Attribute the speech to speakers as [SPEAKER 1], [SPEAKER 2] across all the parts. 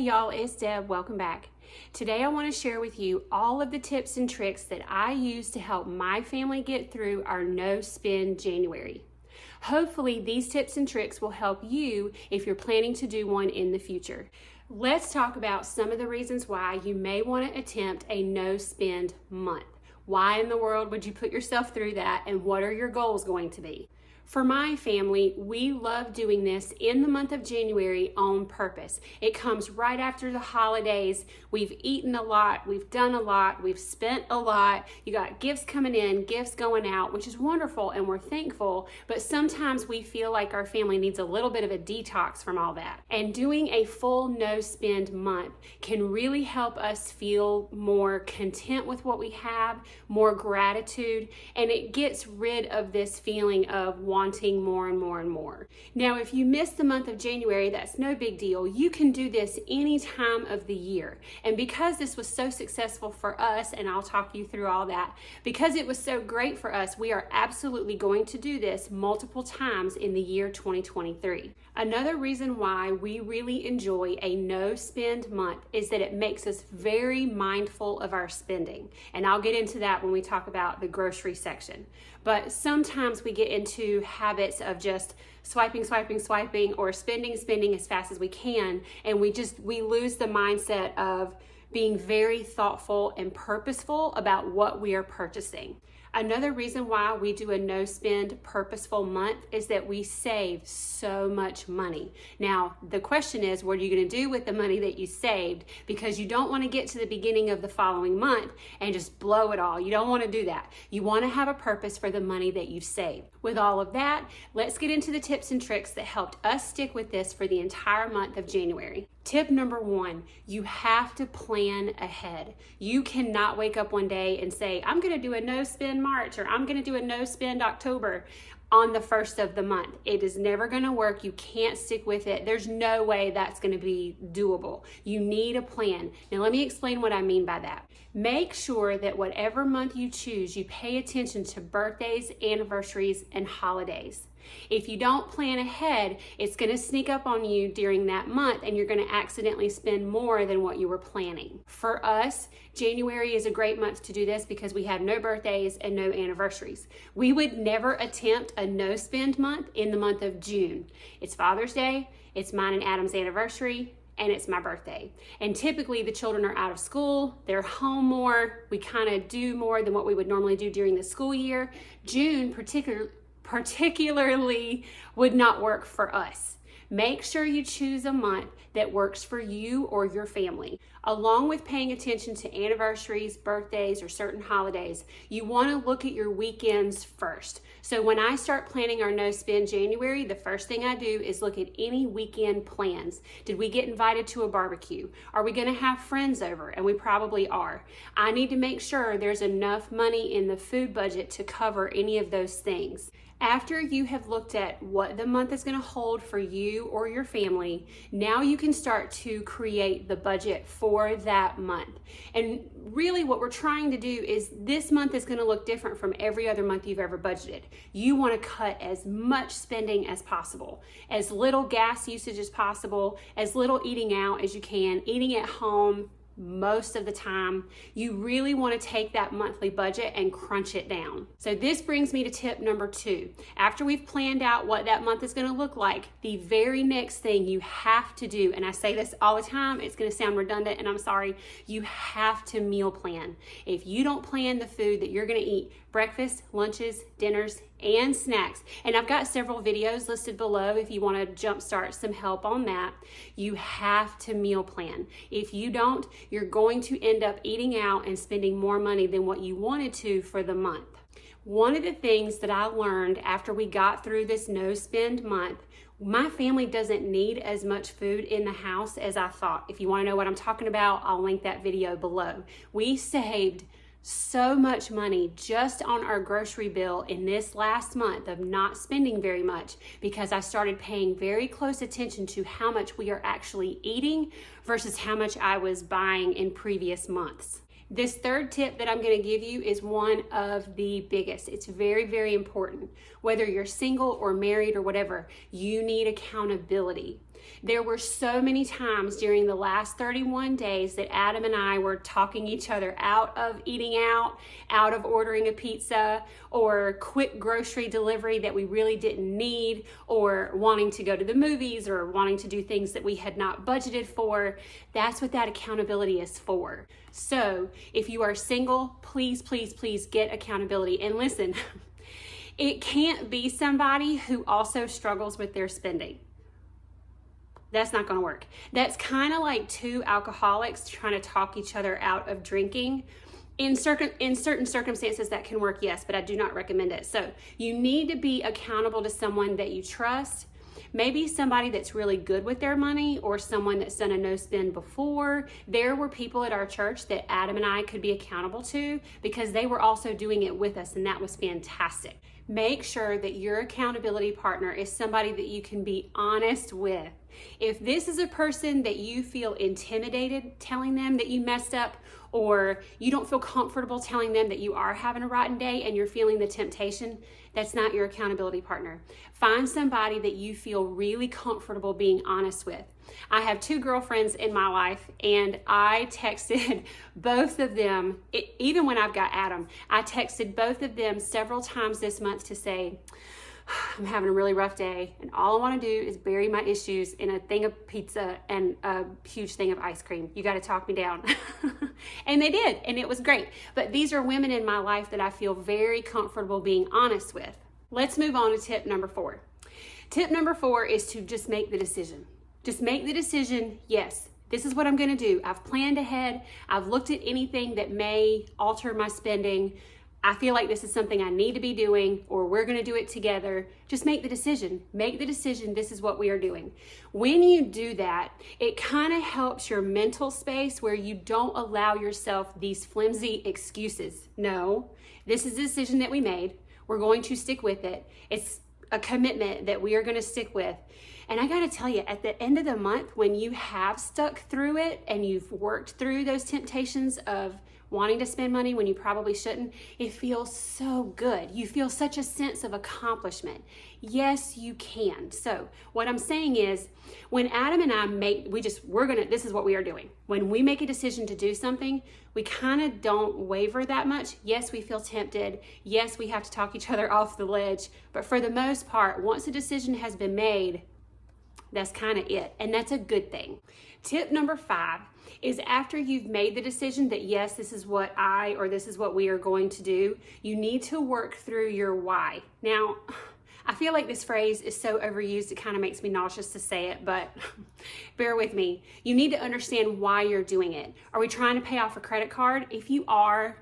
[SPEAKER 1] y'all, it's Deb. Welcome back. Today I want to share with you all of the tips and tricks that I use to help my family get through our no spend January. Hopefully these tips and tricks will help you if you're planning to do one in the future. Let's talk about some of the reasons why you may want to attempt a no spend month. Why in the world would you put yourself through that, and what are your goals going to be? For my family, we love doing this in the month of January on purpose. It comes right after the holidays. We've eaten a lot, we've done a lot, we've spent a lot. You got gifts coming in, gifts going out, which is wonderful and we're thankful, but sometimes we feel like our family needs a little bit of a detox from all that. And doing a full no spend month can really help us feel more content with what we have, more gratitude, and it gets rid of this feeling of wanting more and more and more. Now, if you miss the month of January, that's no big deal. You can do this any time of the year. And because this was so successful for us, and I'll talk you through all that, because it was so great for us, we are absolutely going to do this multiple times in the year 2023. Another reason why we really enjoy a no spend month is that it makes us very mindful of our spending. And I'll get into that when we talk about the grocery section. But sometimes we get into habits of just swiping, or spending as fast as we can. And we lose the mindset of being very thoughtful and purposeful about what we are purchasing. Another reason why we do a no spend purposeful month is that we save so much money. Now, the question is, what are you going to do with the money that you saved? Because you don't want to get to the beginning of the following month and just blow it all. You don't want to do that. You want to have a purpose for the money that you've saved. With all of that, let's get into the tips and tricks that helped us stick with this for the entire month of January. Tip number 1, you have to plan ahead. You cannot wake up one day and say, I'm going to do a no spend March, or I'm going to do a no spend October on the first of the month. It is never going to work. You can't stick with it. There's no way that's going to be doable. You need a plan. Now, let me explain what I mean by that. Make sure that whatever month you choose, you pay attention to birthdays, anniversaries, and holidays. If you don't plan ahead, it's going to sneak up on you during that month and you're going to accidentally spend more than what you were planning. For us, January is a great month to do this because we have no birthdays and no anniversaries. We would never attempt a no spend month in the month of June. It's Father's Day, it's mine and Adam's anniversary, and it's my birthday. And typically the children are out of school, they're home more, we kind of do more than what we would normally do during the school year. June particularly would not work for us. Make sure you choose a month that works for you or your family. Along with paying attention to anniversaries, birthdays, or certain holidays, you want to look at your weekends first. So when I start planning our no spend January, the first thing I do is look at any weekend plans. Did we get invited to a barbecue? Are we going to have friends over? And we probably are. I need to make sure there's enough money in the food budget to cover any of those things. After you have looked at what the month is going to hold for you or your family, now you can start to create the budget for that month. And really what we're trying to do is this month is going to look different from every other month you've ever budgeted. You want to cut as much spending as possible, as little gas usage as possible, as little eating out as you can, eating at home most of the time. You really want to take that monthly budget and crunch it down. So this brings me to tip number 2. After we've planned out what that month is going to look like, the very next thing you have to do, and I say this all the time, it's going to sound redundant and I'm sorry, you have to meal plan. If you don't plan the food that you're going to eat, breakfast, lunches, dinners, and snacks, and I've got several videos listed below if you want to jumpstart some help on that, you have to meal plan. If you don't, you're going to end up eating out and spending more money than what you wanted to for the month. One of the things that I learned after we got through this no spend month, my family doesn't need as much food in the house as I thought. If you want to know what I'm talking about, I'll link that video below. We saved so much money just on our grocery bill in this last month of not spending very much because I started paying very close attention to how much we are actually eating versus how much I was buying in previous months. This third tip that I'm going to give you is one of the biggest. It's very, very important. Whether you're single or married or whatever, you need accountability. There were so many times during the last 31 days that Adam and I were talking each other out of eating out of ordering a pizza, or quick grocery delivery that we really didn't need, or wanting to go to the movies, or wanting to do things that we had not budgeted for. That's what that accountability is for. So if you are single, please, please, please get accountability. And listen, it can't be somebody who also struggles with their spending. That's not going to work. That's kind of like two alcoholics trying to talk each other out of drinking. In certain circumstances that can work, yes, but I do not recommend it. So you need to be accountable to someone that you trust. Maybe somebody that's really good with their money, or someone that's done a no spend before. There were people at our church that Adam and I could be accountable to because they were also doing it with us, and that was fantastic. Make sure that your accountability partner is somebody that you can be honest with. If this is a person that you feel intimidated telling them that you messed up, or you don't feel comfortable telling them that you are having a rotten day and you're feeling the temptation, that's not your accountability partner. Find somebody that you feel really comfortable being honest with. I have two girlfriends in my life, and I texted both of them, even when I've got Adam, I texted both of them several times this month to say, I'm having a really rough day, and all I want to do is bury my issues in a thing of pizza and a huge thing of ice cream. You got to talk me down. And they did, and it was great. But these are women in my life that I feel very comfortable being honest with. Let's move on to tip number 4. Tip number 4 is to just make the decision. Just make the decision, yes, this is what I'm going to do. I've planned ahead. I've looked at anything that may alter my spending. I feel like this is something I need to be doing, or we're going to do it together. Just make the decision. Make the decision. This is what we are doing. When you do that, it kind of helps your mental space where you don't allow yourself these flimsy excuses. No, this is a decision that we made. We're going to stick with it. It's a commitment that we are going to stick with. And I got to tell you, at the end of the month, when you have stuck through it and you've worked through those temptations of wanting to spend money when you probably shouldn't, it feels so good. You feel such a sense of accomplishment. Yes, you can. So what I'm saying is, when Adam and I this is what we are doing. When we make a decision to do something, we kind of don't waver that much. Yes, we feel tempted. Yes, we have to talk each other off the ledge. But for the most part, once a decision has been made, that's kind of it. And that's a good thing. Tip number 5 is, after you've made the decision that yes, this is what this is what we are going to do, you need to work through your why. Now, I feel like this phrase is so overused, it kind of makes me nauseous to say it, but bear with me. You need to understand why you're doing it. Are we trying to pay off a credit card? If you are,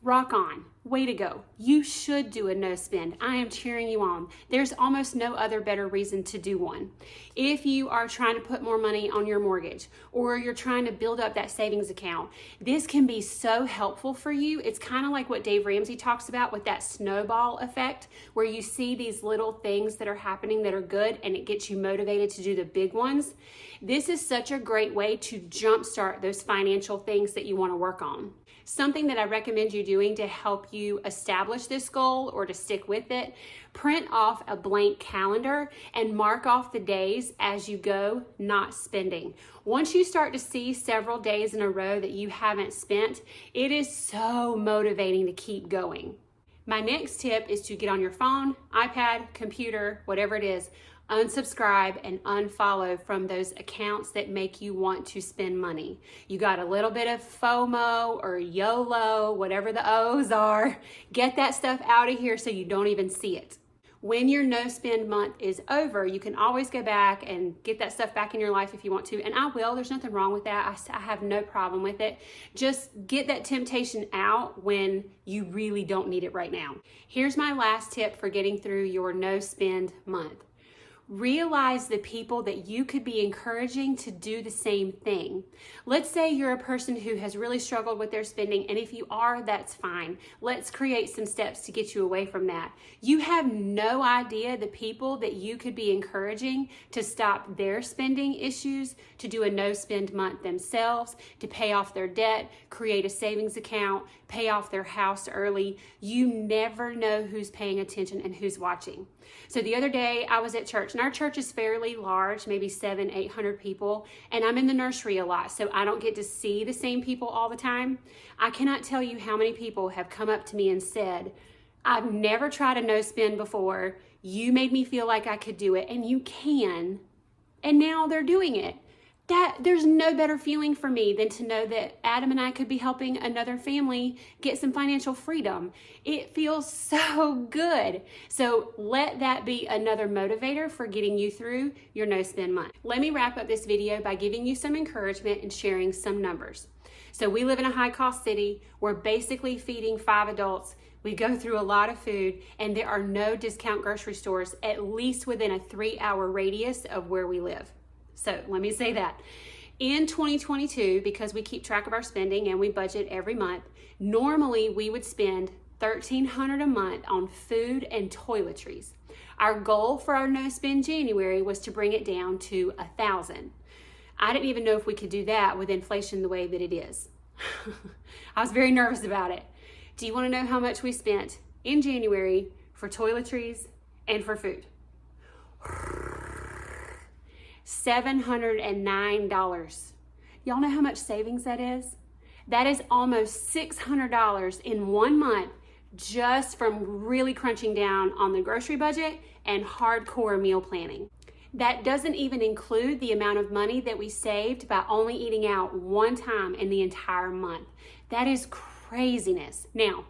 [SPEAKER 1] rock on. Way to go. You should do a no spend. I am cheering you on. There's almost no other better reason to do one. If you are trying to put more money on your mortgage, or you're trying to build up that savings account, this can be so helpful for you. It's kind of like what Dave Ramsey talks about with that snowball effect, where you see these little things that are happening that are good, and it gets you motivated to do the big ones. This is such a great way to jumpstart those financial things that you want to work on. Something that I recommend you doing to help you establish this goal or to stick with it, print off a blank calendar and mark off the days as you go not spending. Once you start to see several days in a row that you haven't spent, it is so motivating to keep going. My next tip is to get on your phone, iPad, computer, whatever it is, unsubscribe and unfollow from those accounts that make you want to spend money. You got a little bit of FOMO or YOLO, whatever the O's are. Get that stuff out of here so you don't even see it. When your no spend month is over, you can always go back and get that stuff back in your life if you want to. And I will. There's nothing wrong with that. I have no problem with it. Just get that temptation out when you really don't need it right now. Here's my last tip for getting through your no spend month. Realize the people that you could be encouraging to do the same thing. Let's say you're a person who has really struggled with their spending, and if you are, that's fine. Let's create some steps to get you away from that. You have no idea the people that you could be encouraging to stop their spending issues, to do a no spend month themselves, to pay off their debt, create a savings account, pay off their house early. You never know who's paying attention and who's watching. So the other day I was at church, and our church is fairly large, maybe 700-800 people, and I'm in the nursery a lot, so I don't get to see the same people all the time. I cannot tell you how many people have come up to me and said, I've never tried a no spend before. You made me feel like I could do it, and you can. And now they're doing it. There's no better feeling for me than to know that Adam and I could be helping another family get some financial freedom. It feels so good. So let that be another motivator for getting you through your no spend month. Let me wrap up this video by giving you some encouragement and sharing some numbers. So we live in a high cost city. We're basically feeding 5 adults. We go through a lot of food, and there are no discount grocery stores, at least within a 3-hour radius of where we live. So let me say that. In 2022, because we keep track of our spending and we budget every month, normally we would spend $1,300 a month on food and toiletries. Our goal for our no spend January was to bring it down to $1,000. I didn't even know if we could do that with inflation the way that it is. I was very nervous about it. Do you want to know how much we spent in January for toiletries and for food? $709. Y'all know how much savings that is? That is almost $600 in 1 month just from really crunching down on the grocery budget and hardcore meal planning. That doesn't even include the amount of money that we saved by only eating out 1 time in the entire month. That is craziness. Now,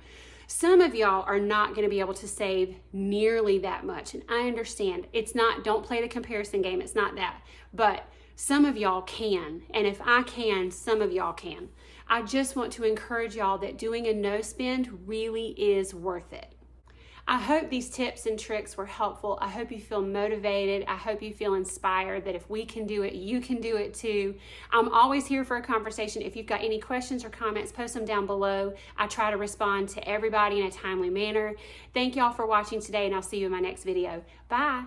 [SPEAKER 1] some of y'all are not going to be able to save nearly that much, and I understand. It's not, don't play the comparison game, it's not that. But some of y'all can, and if I can, some of y'all can. I just want to encourage y'all that doing a no spend really is worth it. I hope these tips and tricks were helpful. I hope you feel motivated. I hope you feel inspired that if we can do it, you can do it too. I'm always here for a conversation. If you've got any questions or comments, post them down below. I try to respond to everybody in a timely manner. Thank y'all for watching today, and I'll see you in my next video. Bye.